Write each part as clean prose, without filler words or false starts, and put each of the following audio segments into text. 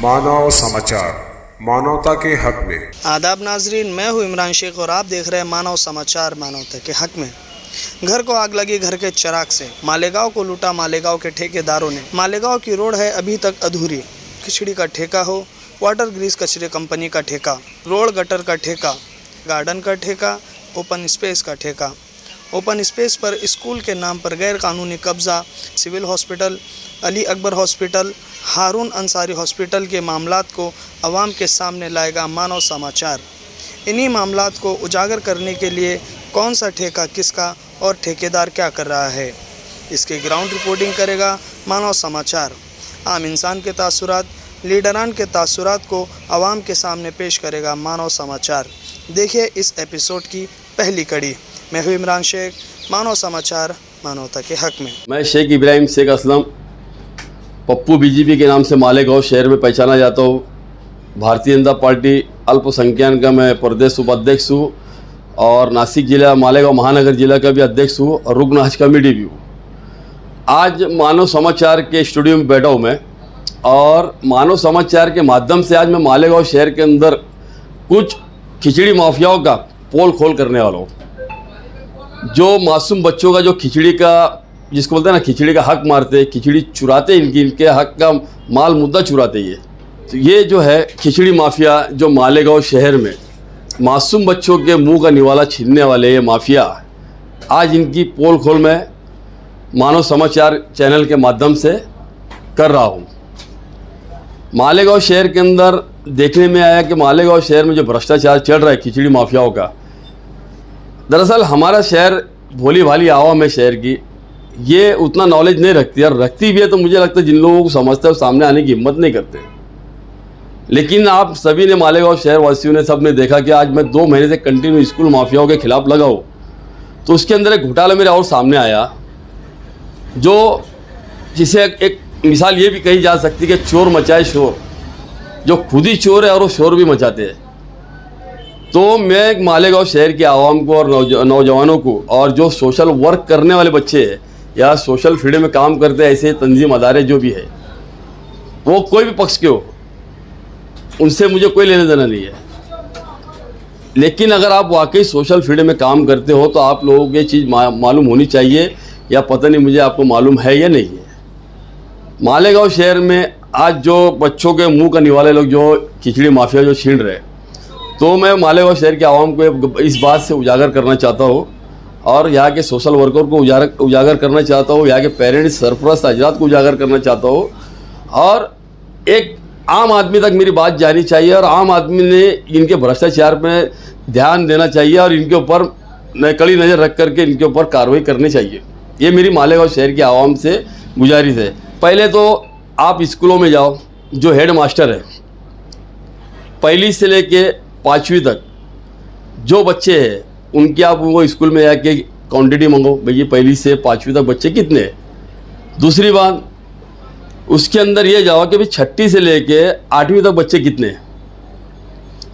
मानव समाचार, मानवता के हक में। आदाब नाजरीन, मैं हूं इमरान शेख और आप देख रहे हैं मानव समाचार, मानवता के हक में। घर को आग लगी घर के चिराग से, मालेगांव को लूटा मालेगांव के ठेकेदारों ने। मालेगांव की रोड है अभी तक अधूरी, खिचड़ी का ठेका हो, वाटर ग्रीस कचरे कंपनी का ठेका, रोड गटर का ठेका, गार्डन का ठेका, ओपन स्पेस का ठेका। ओपन स्पेस पर स्कूल के नाम पर गैर कानूनी कब्जा, civil hospital, Ali Akbar hospital, Haroon Ansari hospital के मामलात को अवाम के सामने लाएगा मानव समाचार। इन्हीं मामलात को उजागर करने के लिए कौन सा ठेका किसका और ठेकेदार क्या कर रहा है, इसकी ग्राउंड रिपोर्टिंग करेगा मानव समाचार। आम इंसान के तासुरात, लीडरान के तासुरात को अवाम के सामने पेश करेगा मानव समाचार। देखिए इस एपिसोड की पहली कड़ी। मैं हूँ इमरान शेख, मानव समाचार, मानवता के हक में। मैं शेख इब्राहिम शेख असलम, पप्पू बीजेपी के नाम से मालेगांव शहर में पहचाना जाता हूँ। भारतीय जनता पार्टी अल्पसंख्यक का मैं प्रदेश उपाध्यक्ष हूँ और नासिक जिला मालेगांव महानगर जिला का भी अध्यक्ष हूँ और रुकन हज कमेटी भी हूँ। आज मानव समाचार के स्टूडियो में बैठा हूँ मैं, और मानव समाचार के माध्यम से आज मैं मालेगांव शहर के अंदर कुछ खिचड़ी माफियाओं का पोल खोल करने वाला हूँ। जो मासूम बच्चों का जो खिचड़ी का, जिसको बोलते हैं ना, खिचड़ी का हक मारते, खिचड़ी चुराते, इनके हक का माल मुद्दा चुराते। ये जो है खिचड़ी माफिया जो मालेगांव शहर में मासूम बच्चों के मुंह का निवाला छीनने वाले ये माफिया, आज इनकी पोल खोल मैं मानव समाचार चैनल के माध्यम से कर रहा हूँ। मालेगांव शहर के अंदर देखने में आया कि मालेगांव शहर में जो भ्रष्टाचार चल रहा है खिचड़ी माफियाओं का, दरअसल हमारा शहर भोली भाली आवाम है शहर की, ये उतना नॉलेज नहीं रखती, और रखती भी है तो मुझे लगता है जिन लोगों को समझते हैं वो सामने आने की हिम्मत नहीं करते। लेकिन आप सभी ने, मालेगांव शहर वासियों ने, सब ने देखा कि आज मैं 2 महीने से कंटिन्यू स्कूल माफियाओं के खिलाफ लगा हूँ, तो उसके अंदर एक घोटाला मेरे और सामने आया, जो जिसे एक मिसाल ये भी कही जा सकती है कि चोर मचाए शोर, जो खुद ही चोर है और वो शोर भी मचाते हैं। तो मैं मालेगांव शहर के आवाम को और नौजवानों को, और जो सोशल वर्क करने वाले बच्चे हैं या सोशल फील्ड में काम करते हैं, ऐसे तंजीम अदारे जो भी है, वो कोई भी पक्ष के हो, उनसे मुझे कोई लेना देना नहीं है। लेकिन अगर आप वाकई सोशल फील्ड में काम करते हो तो आप लोगों को ये चीज़ मालूम होनी चाहिए, या पता नहीं मुझे आपको मालूम है या नहीं है। मालेगांव शहर में आज जो बच्चों के मुंह का निवाले लोग जो खिचड़ी माफिया जो छीन रहे, तो मैं मालेगांव शहर के आवाम को इस बात से उजागर करना चाहता हूँ, और यहाँ के सोशल वर्कर को उजागर करना चाहता हूँ, यहाँ के पेरेंट्स सरपरस्त हजरात को उजागर करना चाहता हूँ, और एक आम आदमी तक मेरी बात जानी चाहिए, और आम आदमी ने इनके भ्रष्टाचार पर ध्यान देना चाहिए और इनके ऊपर कड़ी नज़र रख करके इनके ऊपर कार्रवाई करनी चाहिए। ये मेरी मालेगांव शहर की आवाम से गुजारिश है। पहले तो आप स्कूलों में जाओ, जो हेड मास्टर है, पहली से लेके 5वीं तक जो बच्चे हैं उनकी आप वो स्कूल में जाके क्वांटिटी मंगो, भई पहली से 5वीं तक बच्चे कितने हैं। दूसरी बात, उसके अंदर ये जाओ कि भाई 6ठी से लेके 8वीं तक बच्चे कितने हैं।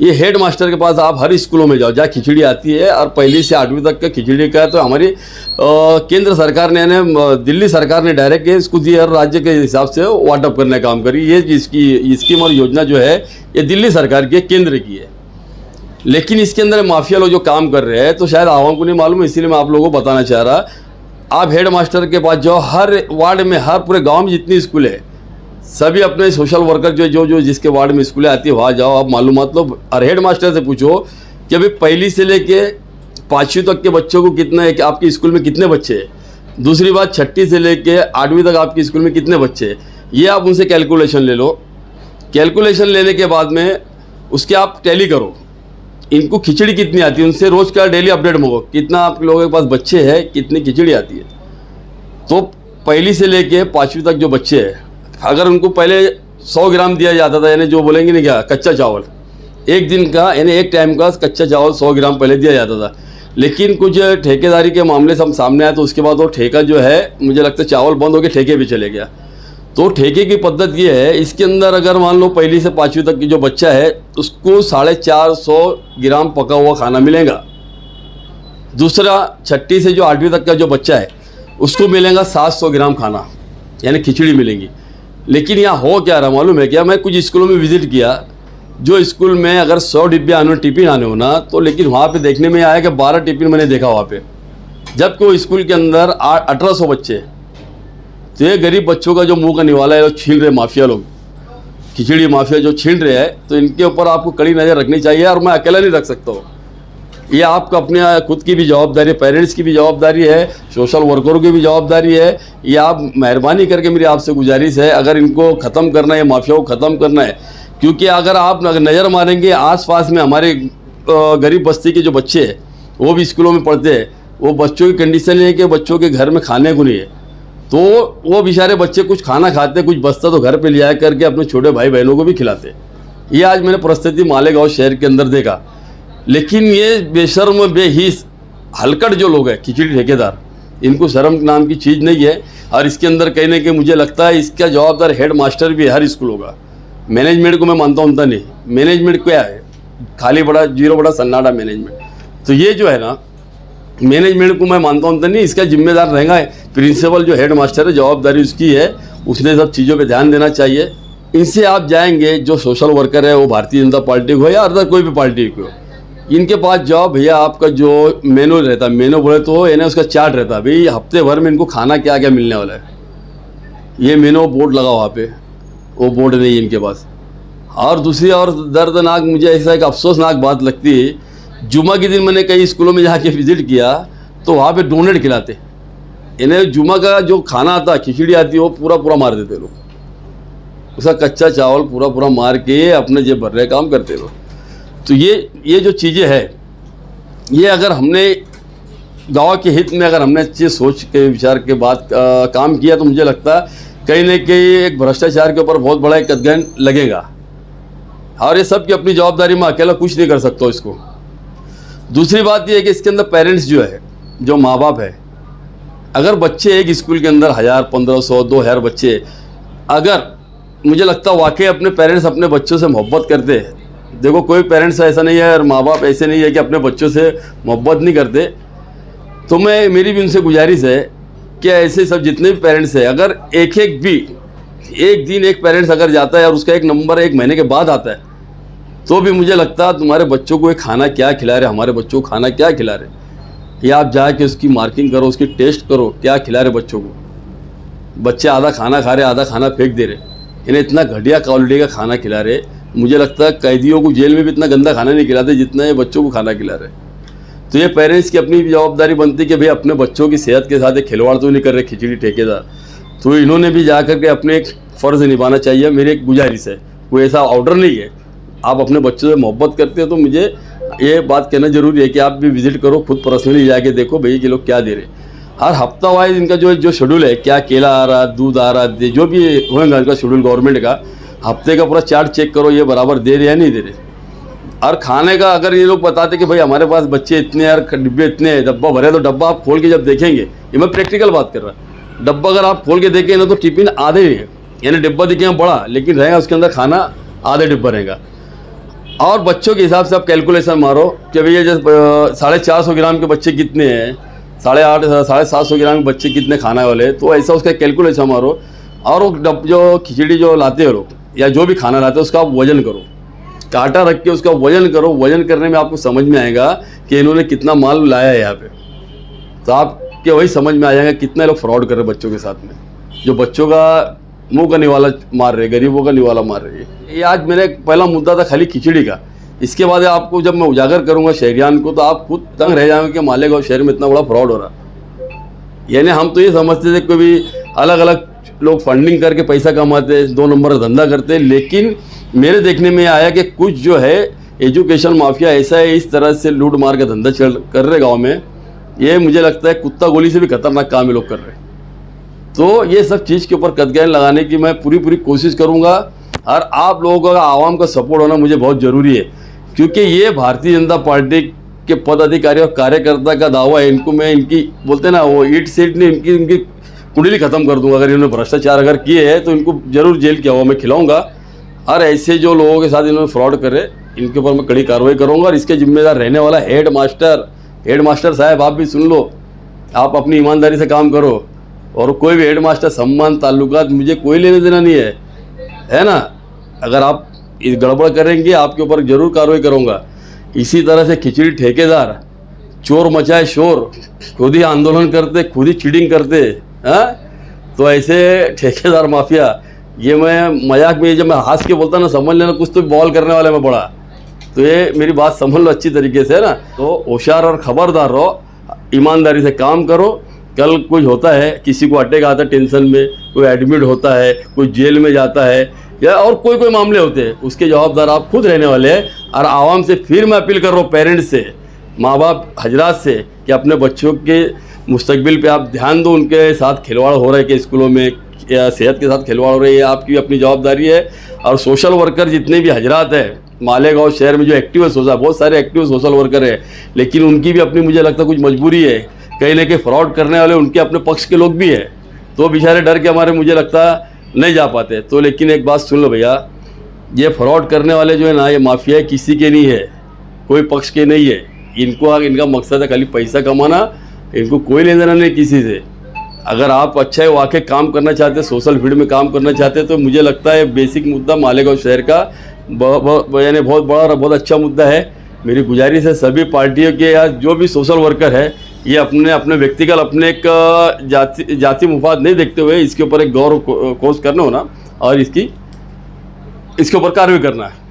ये हेड मास्टर के पास आप हर स्कूलों में जाओ जहाँ खिचड़ी आती है, और पहली से 8वीं तक का खिचड़ी का तो हमारी केंद्र सरकार ने, दिल्ली सरकार ने डायरेक्ट इसको दी, हर राज्य के हिसाब से वाटअप करने का काम करी। ये इसकी स्कीम और योजना जो है ये दिल्ली सरकार की है, केंद्र की है। लेकिन इसके अंदर माफिया लोग जो काम कर रहे हैं तो शायद आवाम को नहीं मालूम, इसीलिए मैं आप लोगों को बताना चाह रहा। आप हेड मास्टर के पास जाओ, हर वार्ड में, हर पूरे गाँव में जितनी स्कूल है, सभी अपने सोशल वर्कर जो जिसके वार्ड में स्कूलें आती है वहाँ जाओ, आप मालूमात लो, और हेड मास्टर से पूछो कि अभी पहली से लेके 5वीं तक के बच्चों को कितने, आपकी स्कूल में कितने बच्चे हैं। दूसरी बात, 6ठी से लेके 8वीं तक आपकी स्कूल में कितने बच्चे हैं, ये आप उनसे कैलकुलेशन ले लो। कैलकुलेशन लेने के बाद में उसके आप टैली करो, इनको खिचड़ी कितनी आती है, उनसे रोज़ का डेली अपडेट मंगो, कितना आप लोगों के पास बच्चे हैं, कितनी खिचड़ी आती है। तो पहली से लेके 5वीं तक जो बच्चे हैं, अगर उनको पहले 100 ग्राम दिया जाता था, यानी जो बोलेंगे ना क्या, कच्चा चावल, एक दिन का यानी एक टाइम का कच्चा चावल 100 ग्राम पहले दिया जाता था। लेकिन कुछ ठेकेदारी के मामले सब सामने आए, तो उसके बाद वो ठेका जो है, मुझे लगता है चावल बंद होकर ठेके पे चले गया। तो ठेके की पद्धति ये है, इसके अंदर अगर मान लो पहली से 5वीं तक की जो बच्चा है उसको 450 ग्राम पका हुआ खाना मिलेगा। दूसरा 6ठी से जो 8वीं तक का जो बच्चा है उसको मिलेगा 700 ग्राम खाना, यानी खिचड़ी मिलेंगी। लेकिन यहाँ हो क्या रहा मालूम है क्या, मैं कुछ स्कूलों में विज़िट किया, जो स्कूल में अगर 100 डिब्बे आने टिफिन आने हो ना, तो लेकिन वहाँ पे देखने में आया कि 12 टिफिन मैंने देखा वहाँ पे, जबकि वो स्कूल के अंदर 1800 बच्चे। तो ये गरीब बच्चों का जो मुंह का निवाला है, जो छीन रहे माफिया लोग, खिचड़ी माफिया जो छीन रहे हैं, तो इनके ऊपर आपको कड़ी नज़र रखनी चाहिए। और मैं अकेला नहीं रख सकता हूँ, ये आपका अपने खुद की भी जवाबदारी है, पेरेंट्स की भी जवाबदारी है, सोशल वर्करों की भी जवाबदारी है। ये आप मेहरबानी करके मेरी आपसे गुजारिश है, अगर इनको ख़त्म करना है, माफिया को ख़त्म करना है, क्योंकि अगर आप नज़र मारेंगे आसपास में हमारे गरीब बस्ती के जो बच्चे हैं वो भी स्कूलों में पढ़ते हैं, वो बच्चों की कंडीशन है कि बच्चों के घर में खाने को नहीं है, तो वो बेचारे बच्चे कुछ खाना खाते, कुछ बचता तो घर पे ले आया करके अपने छोटे भाई बहनों को भी खिलाते। ये आज मैंने परिस्थिति मालेगांव शहर के अंदर देखा। लेकिन ये बेशर्म बेहिस हलकट जो लोग हैं, खिचड़ी ठेकेदार, इनको शर्म नाम की चीज़ नहीं है। और इसके अंदर कहने के मुझे लगता है इसका जवाबदार हेड मास्टर भी हर स्कूल होगा। मैनेजमेंट को मैं मानता हूँ नहीं, मैनेजमेंट क्या है, खाली बड़ा जीरो बड़ा सन्नाटा मैनेजमेंट। तो ये जो है ना, मैनेजमेंट को मैं मानता हूँ नहीं, इसका जिम्मेदार रहेगा प्रिंसिपल जो हेड मास्टर है, जवाबदारी उसकी है, उसने सब चीज़ों पे ध्यान देना चाहिए। इनसे आप जाएंगे, जो सोशल वर्कर है वो भारतीय जनता पार्टी को या अदर कोई भी पार्टी को, इनके पास जाओ भैया, आपका जो मेनू रहता है, मेनू बोले तो यानी उसका चार्ट रहता है, भाई हफ्ते भर में इनको खाना क्या क्या मिलने वाला है, ये मेनू बोर्ड लगा वहाँ पे, वो बोर्ड नहीं है इनके पास। और दूसरी और दर्दनाक मुझे ऐसा एक अफसोसनाक बात लगती है, जुमा के दिन मैंने कई स्कूलों में जाके विज़िट किया तो वहाँ पे डोनेट खिलाते, इन्हें जुमा का जो खाना आता, खिचड़ी आती है, वो पूरा पूरा मार देते लोग, उसका कच्चा चावल पूरा पूरा मार के अपने जेब भर रहे काम करते लोग। तो ये जो चीज़ें हैं, ये अगर हमने गाँव के हित में अगर हमने अच्छे सोच के विचार के बाद काम किया, तो मुझे लगता है कहीं न कहीं एक भ्रष्टाचार के ऊपर बहुत बड़ा एक कदगन लगेगा। और ये सब की अपनी जवाबदारी में अकेला कुछ नहीं कर सकता इसको। दूसरी बात ये है कि इसके अंदर पेरेंट्स जो है, जो माँ बाप है, अगर बच्चे एक स्कूल के अंदर 1000, 1500, 2000 बच्चे, अगर मुझे लगता है वाकई अपने पेरेंट्स अपने बच्चों से मोहब्बत करते हैं, देखो कोई पेरेंट्स ऐसा नहीं है और माँ बाप ऐसे नहीं है कि अपने बच्चों से मोहब्बत नहीं करते, तो मेरी भी उनसे गुजारिश है कि ऐसे सब जितने भी पेरेंट्स हैं, अगर एक दिन एक पेरेंट्स अगर जाता है और उसका एक नंबर 1 महीने के बाद आता है, तो भी मुझे लगता है तुम्हारे बच्चों को ये खाना क्या खिला रहे, हमारे बच्चों को खाना क्या खिला रहे, ये आप जाके उसकी मार्किंग करो, उसकी टेस्ट करो, क्या खिला रहे बच्चों को। बच्चे आधा खाना खा रहे, आधा खाना फेंक दे रहे, इन्हें इतना घटिया क्वालिटी का खाना खिला रहे। मुझे लगता है कैदियों को जेल में भी इतना गंदा खाना नहीं खिलाते जितना ये बच्चों को खाना खिला रहे। तो ये पेरेंट्स की अपनी जवाबदारी बनती है कि भाई अपने बच्चों की सेहत के साथ एक खिलवाड़ तो नहीं कर रहे खिचड़ी ठेकेदार, तो इन्होंने भी जा कर के अपने एक फ़र्ज़ निभाना चाहिए। मेरी एक गुजारिश है, कोई ऐसा ऑर्डर नहीं है, आप अपने बच्चों से मोहब्बत करते हो तो मुझे ये बात कहना ज़रूरी है कि आप भी विज़िट करो, खुद पर्सनली जाके देखो भाई ये लोग क्या दे रहे। हर हफ्ता वाइज इनका जो शेड्यूल है, क्या केला आ रहा, दूध आ रहा, जो भी होगा इनका शेड्यूल गवर्नमेंट का, हफ्ते का पूरा चार्ट चेक करो, ये बराबर दे रहे या नहीं दे रहे। और खाने का अगर ये लोग बताते कि भाई हमारे पास बच्चे इतने यार, डिब्बे इतने हैं, डब्बा भरे, तो डब्बा आप खोल के जब देखेंगे, ये मैं प्रैक्टिकल बात कर रहा, डब्बा अगर आप खोल के देखें ना तो टिफिन आधे है, यानी डिब्बा दिखेगा बड़ा लेकिन रहेगा उसके अंदर खाना आधे डिब्बा रहेगा। और बच्चों के हिसाब से आप कैलकुलेशन मारो कि भैया जैसे 450 ग्राम के बच्चे कितने हैं, 750 ग्राम के बच्चे कितने खाने वाले, तो ऐसा उसका कैलकुलेशन मारो। और वो जो खिचड़ी जो लाते हो लोग या जो भी खाना लाते हो उसका आप वजन करो, कांटा रख के उसका वजन करो। वजन करने में आपको समझ में आएगा कि इन्होंने कितना माल लाया है यहाँ पे, तो आपके वही समझ में आ जाएगा कितने लोग फ्रॉड कर रहे हैं बच्चों के साथ में, जो बच्चों का मुंह का निवाला मार रहे, गरीबों का निवाला मार रही है। ये आज मेरा पहला मुद्दा था खाली खिचड़ी का। इसके बाद आपको जब मैं उजागर करूंगा शहरियान को, तो आप खुद तंग रह जाएंगे कि मालेगांव शहर में इतना बड़ा फ्रॉड हो रहा। यानी हम तो ये समझते थे कि भी अलग अलग लोग फंडिंग करके पैसा कमाते, 2 नंबर का धंधा करते, लेकिन मेरे देखने में आया कि कुछ जो है एजुकेशन माफिया ऐसा है, इस तरह से लूट मार का धंधा कर रहे गाँव में। ये मुझे लगता है कुत्ता गोली से भी खतरनाक काम ये लोग कर रहे हैं। तो ये सब चीज़ के ऊपर कदगैन लगाने की मैं पूरी कोशिश करूंगा। और आप लोगों का, आवाम का सपोर्ट होना मुझे बहुत ज़रूरी है, क्योंकि ये भारतीय जनता पार्टी के पदाधिकारी और कार्यकर्ता का दावा है। इनको मैं इनकी बोलते ना वो ईट सीट नहीं, इनकी कुंडली ख़त्म कर दूंगा। अगर इन्होंने भ्रष्टाचार अगर किए हैं तो इनको जरूर जेल की हवा में खिलाऊंगा। और ऐसे जो लोगों के साथ इन्होंने फ्रॉड करे इनके ऊपर मैं कड़ी कार्रवाई करूँगा। और इसके जिम्मेदार रहने वाला हेड मास्टर साहब, आप भी सुन लो, आप अपनी ईमानदारी से काम करो। और कोई भी हेडमास्टर सम्मान ताल्लुकात मुझे कोई लेने देना नहीं है ना। अगर आप इस गड़बड़ करेंगे आपके ऊपर ज़रूर कार्रवाई करूँगा। इसी तरह से खिचड़ी ठेकेदार चोर मचाए शोर, खुद ही आंदोलन करते, खुद ही चीटिंग करते हैं। तो ऐसे ठेकेदार माफिया, ये मैं मजाक में जब मैं हंस के बोलता ना, समझ लेना कुछ तो बॉल करने वाले में पड़ा। तो ये मेरी बात समझ लो अच्छी तरीके से, है ना। तो होशियार और ख़बरदार रहो, ईमानदारी से काम करो। कल कुछ होता है, किसी को अटैक आता है टेंशन में, कोई एडमिट होता है, कोई जेल में जाता है, या और कोई मामले होते हैं, उसके जवाबदार आप खुद रहने वाले हैं। और आवाम से फिर मैं अपील कर रहा हूँ, पेरेंट्स से, माँ बाप हजरात से, कि अपने बच्चों के मुस्तकबिल पे आप ध्यान दो। उनके साथ खिलवाड़ हो रहा है कि स्कूलों में या सेहत के साथ खिलवाड़ हो रही है, आपकी अपनी जवाबदारी है। और सोशल वर्कर जितने भी हजरात हैं मालेगांव शहर में जो एक्टिव है, बहुत सारे एक्टिव सोशल वर्कर हैं, लेकिन उनकी भी अपनी मुझे लगता है कुछ मजबूरी है। कहीं ना कहीं फ्रॉड करने वाले उनके अपने पक्ष के लोग भी हैं, तो बेचारे डर के हमारे मुझे लगता नहीं जा पाते। तो लेकिन एक बात सुन लो भैया, ये फ्रॉड करने वाले जो है ना, ये माफिया किसी के नहीं है, कोई पक्ष के नहीं है। इनका मकसद है खाली पैसा कमाना, इनको कोई लेना देना नहीं किसी से। अगर आप अच्छा है वाकई काम करना चाहते, सोशल फील्ड में काम करना चाहते, तो मुझे लगता है बेसिक मुद्दा मालेगांव शहर का यानी बहुत बड़ा और बहुत अच्छा मुद्दा है। मेरी गुजारिश है सभी पार्टियों के या जो भी सोशल वर्कर है, ये अपने व्यक्तिगत अपने एक जाति मुफाद नहीं देखते हुए इसके ऊपर एक गौर कोर्स करना होना और इसके ऊपर कार्रवाई करना है।